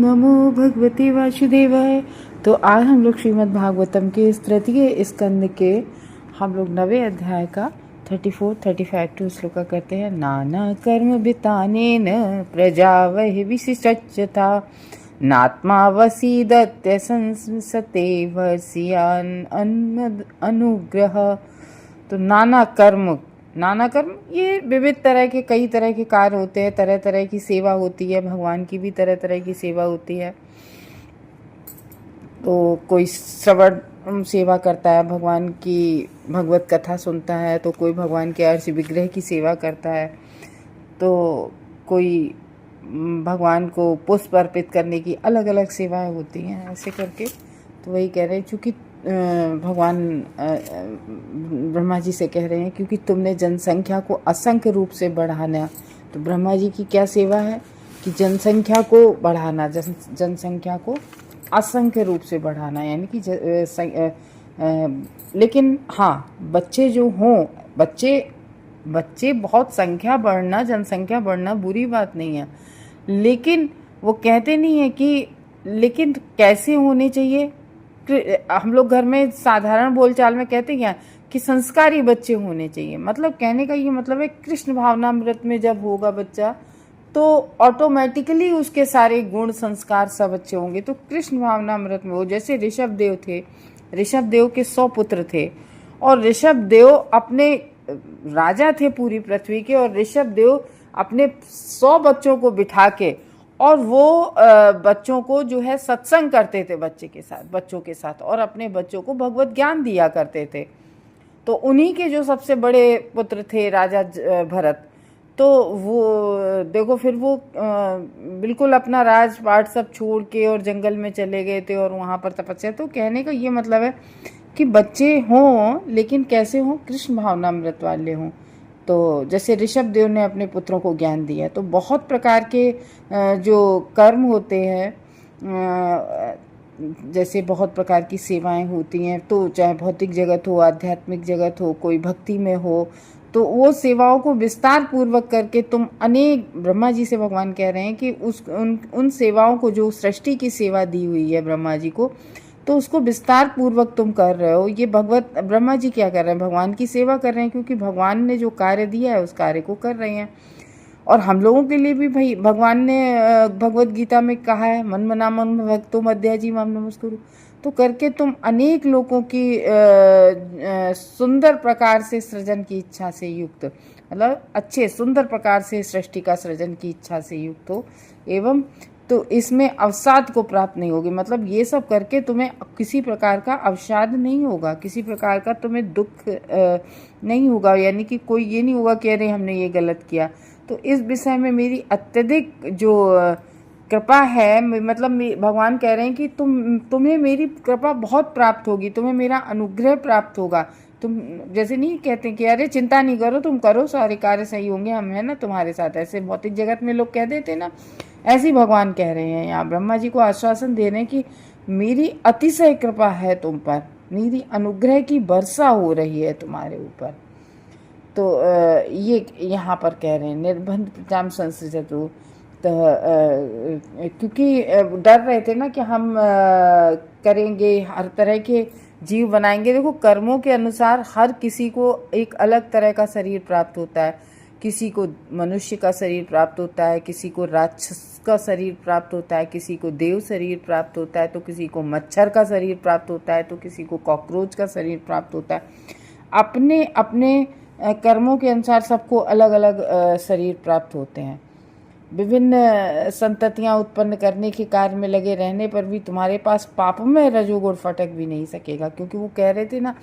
नमो भगवते वासुदेवाय। तो आज हम लोग श्रीमद् भागवतम के इस तृतीय स्कंद के हम लोग 9वें अध्याय का 34, 35 टू श्लोका करते हैं। नाना कर्म वितानेन प्रजा वह विशिष्टता नात्मा वसीदत्य संसते वर्षियान अनुग्रह। तो नाना कर्म ये विविध तरह के कई तरह के कार्य होते हैं, तरह तरह की सेवा होती है, भगवान की भी तरह तरह की सेवा होती है। तो कोई श्रवण सेवा करता है, भगवान की भगवत कथा सुनता है, तो कोई भगवान के अर्च विग्रह की सेवा करता है, तो कोई भगवान को पुष्प अर्पित करने की अलग अलग सेवाएं होती हैं, ऐसे करके। तो वही कह रहे हैं, चूँकि भगवान ब्रह्मा जी से कह रहे हैं क्योंकि तुमने जनसंख्या को असंख्य रूप से बढ़ाना। तो ब्रह्मा जी की क्या सेवा है कि जनसंख्या को बढ़ाना, जनसंख्या को असंख्य रूप से बढ़ाना, यानी कि लेकिन हाँ, बच्चे जो हों, बच्चे बहुत संख्या बढ़ना, जनसंख्या बढ़ना बुरी बात नहीं है, लेकिन वो कहते नहीं है कि लेकिन कैसे होने चाहिए। हम लोग घर में साधारण बोलचाल में कहते हैं कि संस्कारी बच्चे होने चाहिए। मतलब कहने का ये मतलब है कृष्ण भावनामृत में जब होगा बच्चा तो ऑटोमेटिकली उसके सारे गुण संस्कार सब अच्छे होंगे। तो कृष्ण भावनामृत में वो जैसे ऋषभ देव थे, ऋषभ देव के 100 पुत्र थे और ऋषभ देव अपने राजा थे पूरी पृथ्वी के, और ऋषभ देव अपने 100 बच्चों को बिठा के और वो बच्चों को जो है सत्संग करते थे बच्चों के साथ और अपने बच्चों को भगवत ज्ञान दिया करते थे। तो उन्हीं के जो सबसे बड़े पुत्र थे राजा भरत, तो वो देखो फिर वो बिल्कुल अपना राजपाट सब छोड़ के और जंगल में चले गए थे और वहाँ पर तपस्या। तो कहने का ये मतलब है कि बच्चे हों, लेकिन कैसे हों, कृष्ण भावनामृत वाले हों। तो जैसे ऋषभ देव ने अपने पुत्रों को ज्ञान दिया, तो बहुत प्रकार के जो कर्म होते हैं, जैसे बहुत प्रकार की सेवाएं होती हैं, तो चाहे भौतिक जगत हो, आध्यात्मिक जगत हो, कोई भक्ति में हो, तो वो सेवाओं को विस्तार पूर्वक करके तुम अनेक, ब्रह्मा जी से भगवान कह रहे हैं कि उन सेवाओं को, जो सृष्टि की सेवा दी हुई है ब्रह्मा जी को, तो उसको विस्तार पूर्वक तुम कर रहे हो। ये ब्रह्मा जी क्या कर रहे हैं, भगवान की सेवा कर रहे हैं, क्योंकि भगवान ने जो कार्य दिया है उस कार्य को कर रहे हैं। और हम लोगों के लिए भी भाई भगवान ने भगवत गीता में कहा है, मन मना मन भक्तो मध्याजी माम नमस्कुरु। तो करके तुम अनेक लोगों की सुंदर प्रकार से सृजन की इच्छा से युक्त, मतलब अच्छे सुंदर प्रकार से सृष्टि का सृजन की इच्छा से युक्त हो, एवं तो इसमें अवसाद को प्राप्त नहीं होगी। मतलब ये सब करके तुम्हें किसी प्रकार का अवसाद नहीं होगा, किसी प्रकार का तुम्हें दुख नहीं होगा, यानी कि कोई ये नहीं होगा कि अरे हमने ये गलत किया। तो इस विषय में मेरी अत्यधिक जो कृपा है, मतलब भगवान कह रहे हैं कि तुम्हें मेरी कृपा बहुत प्राप्त होगी, तुम्हें मेरा अनुग्रह प्राप्त होगा। तुम जैसे नहीं कहते कि अरे चिंता नहीं करो, तुम करो, सारे कार्य सही होंगे, हम है ना तुम्हारे साथ, ऐसे भौतिक जगत में लोग कह देते ना, ऐसे ही भगवान कह रहे हैं यहाँ, ब्रह्मा जी को आश्वासन दे रहे हैं कि मेरी अतिशय कृपा है तुम पर, मेरी अनुग्रह की वर्षा हो रही है तुम्हारे ऊपर। तो ये यहाँ पर कह रहे हैं निर्बंध प्रजाम संसृजतु। तो क्योंकि डर रहे थे ना कि हम करेंगे, हर तरह के जीव बनाएंगे। देखो कर्मों के अनुसार हर किसी को एक अलग तरह का शरीर प्राप्त होता है, किसी को मनुष्य का शरीर प्राप्त होता है, किसी को राक्षस का शरीर प्राप्त होता है, किसी को देव शरीर प्राप्त होता है, तो किसी को मच्छर का शरीर प्राप्त होता है, तो किसी को कॉकरोच का शरीर प्राप्त होता है। अपने अपने कर्मों के अनुसार सबको अलग अलग शरीर प्राप्त होते हैं। विभिन्न संततियां उत्पन्न करने के कार्य में लगे रहने पर भी तुम्हारे पास पाप में रजोगुण फटक भी नहीं सकेगा, क्योंकि वो कह रहे थे ना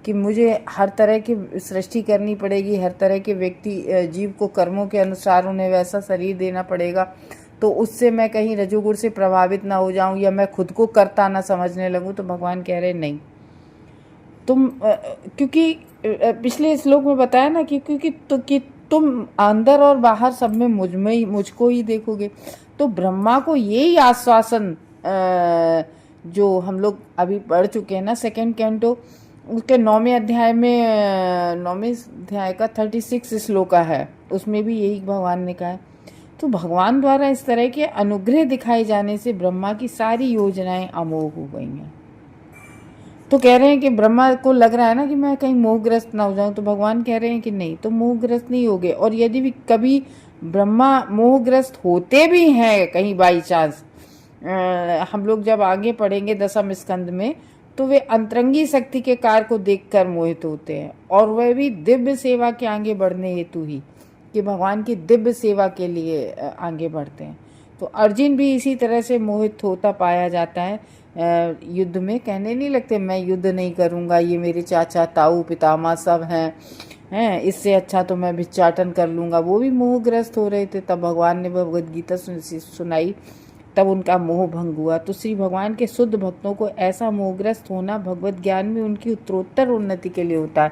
कि मुझे हर तरह की सृष्टि करनी पड़ेगी, हर तरह के व्यक्ति जीव को कर्मों के अनुसार उन्हें वैसा शरीर देना पड़ेगा, तो उससे मैं कहीं रजोगुण से प्रभावित ना हो जाऊं या मैं खुद को कर्ता ना समझने लगूं। तो भगवान कह रहे नहीं, तुम क्योंकि पिछले श्लोक में बताया ना कि तुम अंदर और बाहर सब में मुझको ही देखोगे। तो ब्रह्मा को यही आश्वासन जो हम लोग अभी पढ़ चुके हैं ना, सेकंड कैंटो उसके 9वें अध्याय में, 9वें अध्याय का 36 श्लोका है, उसमें भी यही भगवान ने कहा है तो भगवान द्वारा इस तरह के अनुग्रह दिखाए जाने से ब्रह्मा की सारी योजनाएं अमोघ हो गई हैं। तो कह रहे हैं कि ब्रह्मा को लग रहा है ना कि मैं कहीं मोहग्रस्त ना हो जाऊं, तो भगवान कह रहे हैं कि नहीं, तो मोहग्रस्त नहीं होगे। और यदि भी कभी ब्रह्मा मोहग्रस्त होते भी हैं कहीं बाई चांस, हम लोग जब आगे पढ़ेंगे दशम स्कंद में, तो वे अंतरंगी शक्ति के कार्य को देखकर मोहित होते हैं, और वह भी दिव्य सेवा के आगे बढ़ने हेतु ही, कि भगवान की दिव्य सेवा के लिए आगे बढ़ते हैं। तो अर्जुन भी इसी तरह से मोहित होता पाया जाता है। युद्ध में कहने नहीं लगते मैं युद्ध नहीं करूँगा, ये मेरे चाचा ताऊ पितामह सब हैं, इससे अच्छा तो मैं भिक्षाटन कर लूँगा। वो भी मोहग्रस्त हो रहे थे, तब भगवान ने भगवद गीता सुनाई, तब उनका मोह भंग हुआ। तो श्री भगवान के शुद्ध भक्तों को ऐसा मोहग्रस्त होना भगवत ज्ञान में उनकी उत्तरोत्तर उन्नति के लिए होता है।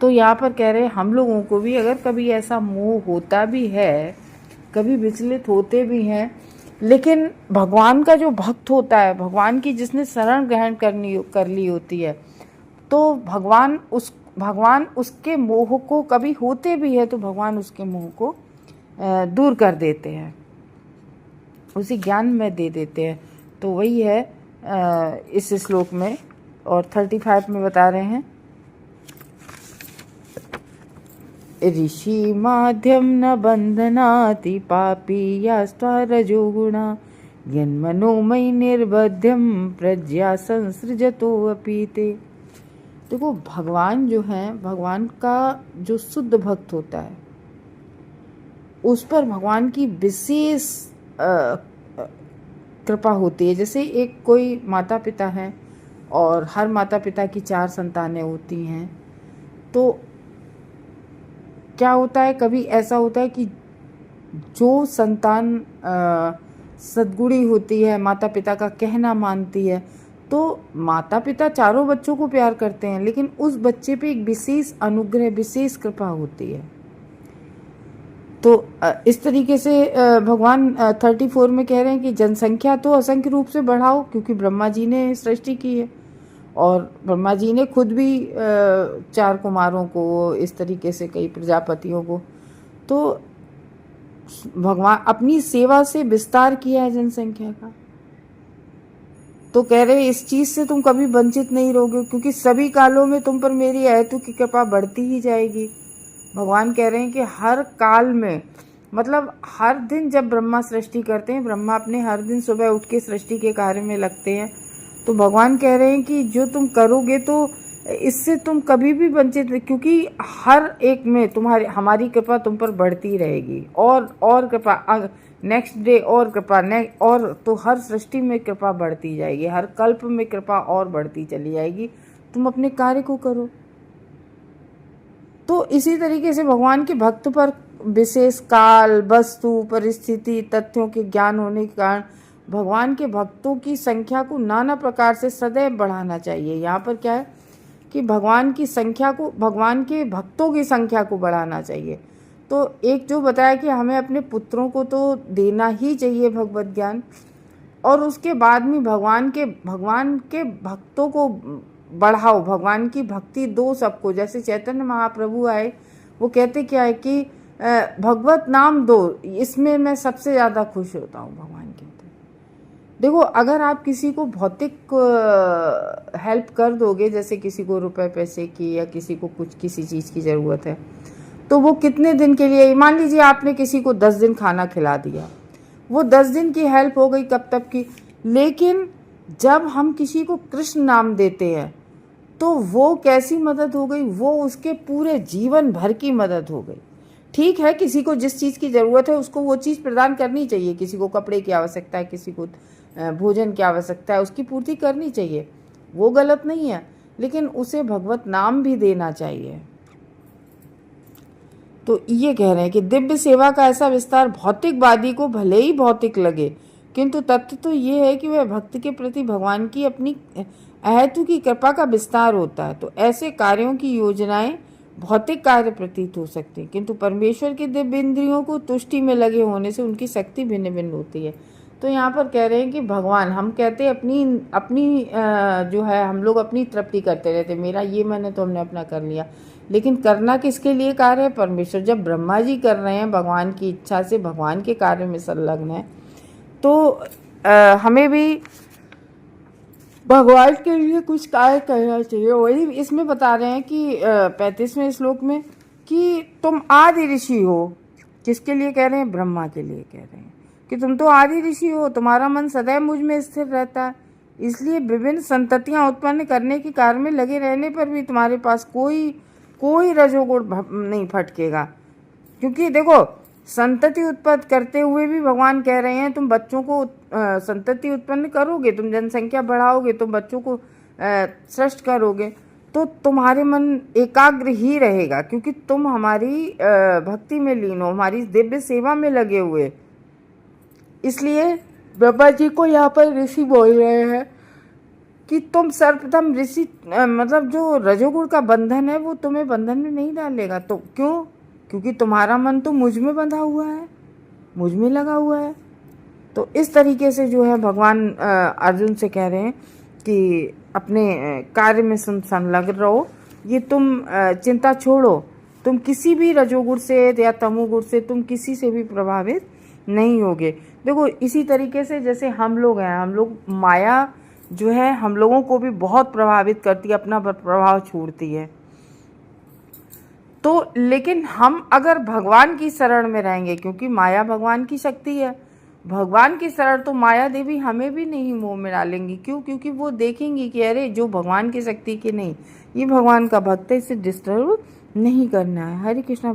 तो यहाँ पर कह रहे हैं हम लोगों को भी अगर कभी ऐसा मोह होता भी है, कभी विचलित होते भी हैं, लेकिन भगवान का जो भक्त होता है, भगवान की जिसने शरण ग्रहण कर ली होती है, तो भगवान उसके मोह को, कभी होते भी है तो भगवान उसके मोह को दूर कर देते हैं, उसी ज्ञान में दे देते हैं। तो वही है इस श्लोक में। और 35 में बता रहे हैं, ऋषि माध्यम न बंधनाति पापी यास्त्वा रजोगुणा यन्मनोमयि निर्बध्यम प्रज्ञा संसृजतो अपीते। देखो भगवान जो है, भगवान का जो शुद्ध भक्त होता है उस पर भगवान की विशेष कृपा होती है। जैसे एक कोई माता पिता है और हर माता पिता की 4 संतानें होती हैं, तो क्या होता है, कभी ऐसा होता है कि जो संतान सद्गुणी होती है, माता पिता का कहना मानती है, तो माता पिता चारों बच्चों को प्यार करते हैं, लेकिन उस बच्चे पे एक विशेष अनुग्रह, विशेष कृपा होती है। तो इस तरीके से भगवान 34 में कह रहे हैं कि जनसंख्या तो असंख्य रूप से बढ़ाओ, क्योंकि ब्रह्मा जी ने सृष्टि की है और ब्रह्मा जी ने खुद भी 4 कुमारों को, इस तरीके से कई प्रजापतियों को, तो भगवान अपनी सेवा से विस्तार किया है जनसंख्या का। तो कह रहे इस चीज से तुम कभी वंचित नहीं रहोगे, क्योंकि सभी कालों में तुम पर मेरी अहेतु की कृपा बढ़ती ही जाएगी। भगवान कह रहे हैं कि हर काल में, मतलब हर दिन जब ब्रह्मा सृष्टि करते हैं, ब्रह्मा अपने हर दिन सुबह उठ के सृष्टि के कार्य में लगते हैं, तो भगवान कह रहे हैं कि जो तुम करोगे तो इससे तुम कभी भी वंचित नहीं, क्योंकि हर एक में हमारी कृपा तुम पर बढ़ती रहेगी, और कृपा नेक्स्ट डे और कृपा और, तो हर सृष्टि में कृपा बढ़ती जाएगी, हर कल्प में कृपा और बढ़ती चली जाएगी। तुम अपने कार्य को करो। तो इसी तरीके से भगवान के भक्त पर विशेष काल, वस्तु, परिस्थिति, तथ्यों के ज्ञान होने के कारण भगवान के भक्तों की संख्या को नाना प्रकार से सदैव बढ़ाना चाहिए। यहाँ पर क्या है कि भगवान की संख्या को, भगवान के भक्तों की संख्या को बढ़ाना चाहिए। तो एक जो बताया कि हमें अपने पुत्रों को तो देना ही चाहिए भगवत ज्ञान, और उसके बाद में भगवान के भक्तों को बढ़ाओ, भगवान की भक्ति दो सबको। जैसे चैतन्य महाप्रभु आए, वो कहते क्या है कि भगवत नाम दो, इसमें मैं सबसे ज़्यादा खुश होता हूँ। भगवान कहते देखो, अगर आप किसी को भौतिक हेल्प कर दोगे, जैसे किसी को रुपए पैसे की या किसी को कुछ किसी चीज़ की ज़रूरत है, तो वो कितने दिन के लिए, मान लीजिए आपने किसी को 10 दिन खाना खिला दिया, वो 10 दिन की हेल्प हो गई, कब तक की। लेकिन जब हम किसी को कृष्ण नाम देते हैं तो वो कैसी मदद हो गई, वो उसके पूरे जीवन भर की मदद हो गई। ठीक है, किसी को जिस चीज़ की ज़रूरत है उसको वो चीज़ प्रदान करनी चाहिए, किसी को कपड़े की आवश्यकता है, किसी को भोजन की आवश्यकता है, उसकी पूर्ति करनी चाहिए, वो गलत नहीं है, लेकिन उसे भगवत नाम भी देना चाहिए। तो ये कह रहे हैं कि दिव्य सेवा का ऐसा विस्तार भौतिकवादी को भले ही भौतिक लगे, किंतु तथ्य तो ये है कि वह भक्त के प्रति भगवान की अपनी अहेतु की कृपा का विस्तार होता है। तो ऐसे कार्यों की योजनाएं भौतिक कार्य प्रतीत हो सकते हैं, किंतु परमेश्वर के दिव्य इंद्रियों को तुष्टि में लगे होने से उनकी शक्ति भिन्न भिन्न होती है। तो यहाँ पर कह रहे हैं कि भगवान, हम कहते हैं अपनी जो है, हम लोग अपनी तृप्ति करते रहते, मेरा ये मन है तो हमने अपना कर लिया, लेकिन करना किसके लिए कार्य है? परमेश्वर। जब ब्रह्मा जी कर रहे हैं भगवान की इच्छा से, भगवान के कार्य में संलग्न है, तो हमें भी भगवान के लिए कुछ कार्य करना चाहिए। वही इसमें बता रहे हैं कि 35वें श्लोक में कि तुम आदि ऋषि हो। किसके लिए कह रहे हैं? ब्रह्मा के लिए कह रहे हैं कि तुम तो आदि ऋषि हो, तुम्हारा मन सदैव मुझ में स्थिर रहता है, इसलिए विभिन्न संततियां उत्पन्न करने के कार्य में लगे रहने पर भी तुम्हारे पास कोई रजोगुण नहीं फटकेगा। क्योंकि देखो, संतति उत्पन्न करते हुए भी भगवान कह रहे हैं तुम बच्चों को संतति उत्पन्न करोगे, तुम जनसंख्या बढ़ाओगे, तुम बच्चों को सृष्ट करोगे, तो तुम्हारे मन एकाग्र ही रहेगा, क्योंकि तुम हमारी भक्ति में लीन हो, हमारी दिव्य सेवा में लगे हुए। इसलिए ब्रह्मा जी को यहाँ पर ऋषि बोल रहे हैं कि तुम सर्वप्रथम ऋषि, मतलब जो रजोगुण का बंधन है वो तुम्हें बंधन में नहीं डालेगा। तो क्यों? क्योंकि तुम्हारा मन तो मुझ में बंधा हुआ है, मुझ में लगा हुआ है। तो इस तरीके से जो है भगवान अर्जुन से कह रहे हैं कि अपने कार्य में संलग्न रहो, ये तुम चिंता छोड़ो, तुम किसी भी रजोगुण से या तमोगुण से तुम किसी से भी प्रभावित नहीं होगे। देखो, इसी तरीके से जैसे हम लोग हैं, हम लोग, माया जो है हम लोगों को भी बहुत प्रभावित करती है, अपना प्रभाव छोड़ती है। तो लेकिन हम अगर भगवान की शरण में रहेंगे, क्योंकि माया भगवान की शक्ति है, भगवान की शरण, तो माया देवी हमें भी नहीं मोह में डालेंगी। क्यों? क्योंकि वो देखेंगी कि अरे जो भगवान की शक्ति की नहीं, ये भगवान का भक्त है, इसे डिस्टर्ब नहीं करना है। हरे कृष्णा।